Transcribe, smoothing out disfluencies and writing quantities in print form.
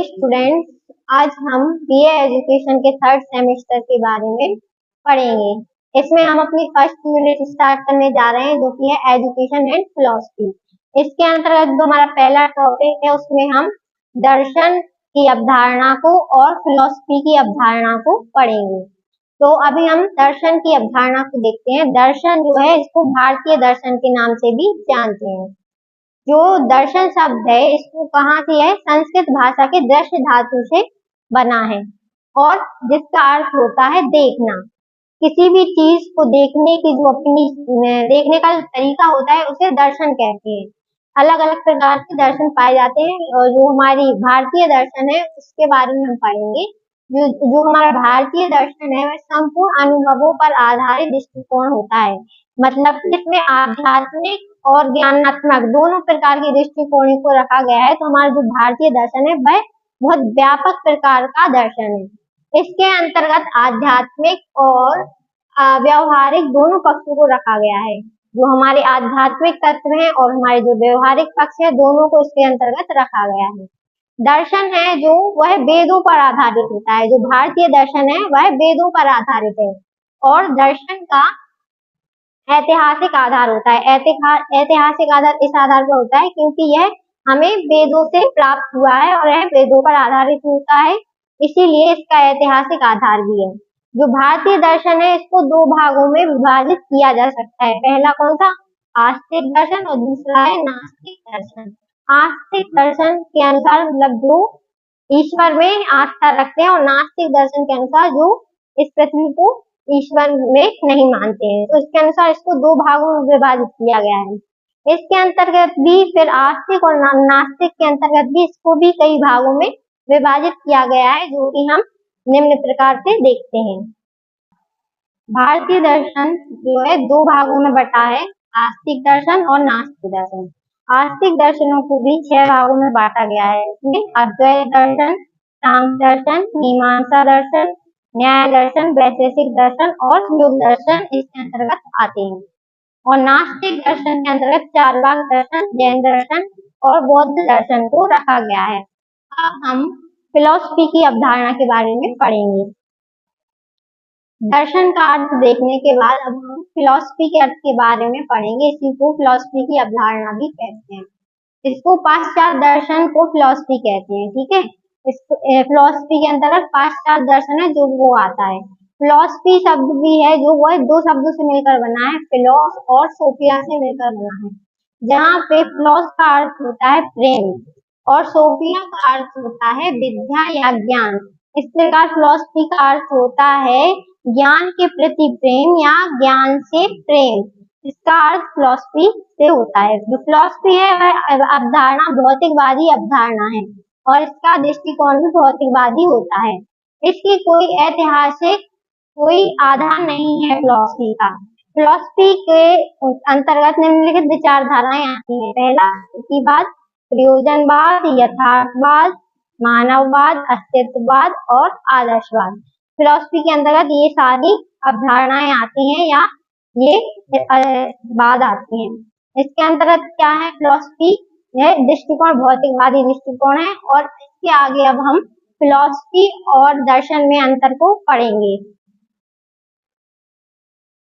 Students, आज हम BA education के थर्ड सेमेस्टर के बारे में पढ़ेंगे। इसमें हम अपनी फर्स्ट यूनिट स्टार्ट करने जा रहे हैं, जो कि है एजुकेशन एंड फिलॉसफी। इसके अंतर्गत जो हमारा पहला टॉपिक है, उसमें हम दर्शन की अवधारणा को और फिलॉसफी की अवधारणा को पढ़ेंगे। तो अभी हम दर्शन की अवधारणा को देखते हैं। दर्शन जो है, इसको भारतीय दर्शन के नाम से भी जानते हैं। जो दर्शन शब्द है, इसको कहाँ से है? संस्कृत भाषा के दृश्य धातु से बना है और जिसका अर्थ होता है देखना। किसी भी चीज को देखने की जो अपनी देखने का तरीका होता है, उसे दर्शन कहते हैं। अलग अलग प्रकार के दर्शन पाए जाते हैं और जो हमारी भारतीय दर्शन है, उसके बारे में हम पढ़ेंगे। जो हमारा भारतीय दर्शन है, वह संपूर्ण अनुभवों पर आधारित दृष्टिकोण होता है। मतलब इसमें आध्यात्मिक और ज्ञानात्मक दोनों प्रकार के दृष्टिकोण को रखा गया है। तो हमारा जो भारतीय दर्शन है, वह बहुत व्यापक प्रकार का दर्शन है। इसके अंतर्गत आध्यात्मिक और व्यवहारिक दोनों पक्षों को रखा गया है। जो हमारे आध्यात्मिक तत्व हैं और हमारे जो व्यवहारिक पक्ष है, दोनों को इसके अंतर्गत रखा गया है। दर्शन है जो वह वेदों पर आधारित होता है। जो भारतीय दर्शन है, वह वेदों पर आधारित है और दर्शन का ऐतिहासिक आधार होता है। ऐतिहासिक आधार इस आधार पर होता है क्योंकि यह हमें वेदों से प्राप्त हुआ है और यह वेदों पर आधारित होता है, इसीलिए इसका ऐतिहासिक आधार भी है। जो भारतीय दर्शन है, इसको दो भागों में विभाजित किया जा सकता है। पहला कौन सा? आस्तिक दर्शन और दूसरा है नास्तिक दर्शन। आस्तिक दर्शन के अनुसार मतलब जो ईश्वर में आस्था रखते हैं, और नास्तिक दर्शन के अनुसार जो इस पृथ्वी को ईश्वर में नहीं मानते हैं। तो इसके अनुसार इसको दो भागों में विभाजित किया गया है। इसके अंतर्गत भी फिर आस्तिक और नास्तिक के अंतर्गत भी इसको भी कई भागों में विभाजित किया गया है, जो कि हम निम्न प्रकार से देखते हैं। भारतीय दर्शन जो है दो भागों में बटा है, आस्तिक दर्शन और नास्तिक दर्शन। आस्तिक दर्शनों को भी 6 भागों में बांटा गया है। इसमें अद्वैत दर्शन, सांख्य दर्शन, मीमांसा दर्शन, न्याय दर्शन, वैशेषिक दर्शन और योग दर्शन इसके अंतर्गत आते हैं। और नास्तिक दर्शन के अंतर्गत चार्वाक दर्शन, जैन दर्शन और बौद्ध दर्शन को रखा गया है। अब हम फिलॉसफी की अवधारणा के बारे में पढ़ेंगे। दर्शन का अर्थ देखने के बाद अब हम फिलॉसफी के अर्थ के बारे में पढ़ेंगे। इसी को फिलॉसफी की अवधारणा भी कहते हैं। इसको पाश्चात्य दर्शन को फिलॉसफी कहते हैं। ठीक है, इस फिलॉसफी के अंतर्गत पाश्चात्य दर्शन है जो वो आता है। फिलॉसफी शब्द भी है जो वो दो शब्दों से मिलकर बना है, फिलोस और सोफिया से मिलकर बना है। जहाँ पे फिलोस का अर्थ होता है प्रेम और सोफिया का अर्थ होता है विद्या या ज्ञान। इस प्रकार फिलॉसफी का अर्थ होता है ज्ञान के प्रति प्रेम या ज्ञान से प्रेम। इसका अर्थ फिलॉसफी से होता है। जो फिलॉसफी है, वह अवधारणा भौतिकवादी अवधारणा है और इसका दृष्टिकोण भी भौतिकवादी होता है। इसकी कोई ऐतिहासिक कोई आधार नहीं है फिलॉसफी का। फिलॉसफी के अंतर्गत निम्नलिखित विचारधाराएं आती है। पहला युक्तिवाद, प्रयोजनवाद, यथार्थवाद, मानववाद, अस्तित्ववाद और आदर्शवाद। फिलॉसफी के अंतर्गत ये सारी अवधारणाएं आती हैं या ये बाद आती हैं। इसके अंतर्गत क्या है? फिलॉसफी यह दृष्टिकोण भौतिकवादी दृष्टिकोण है और इसके आगे अब हम फिलॉसफी और दर्शन में अंतर को पढ़ेंगे।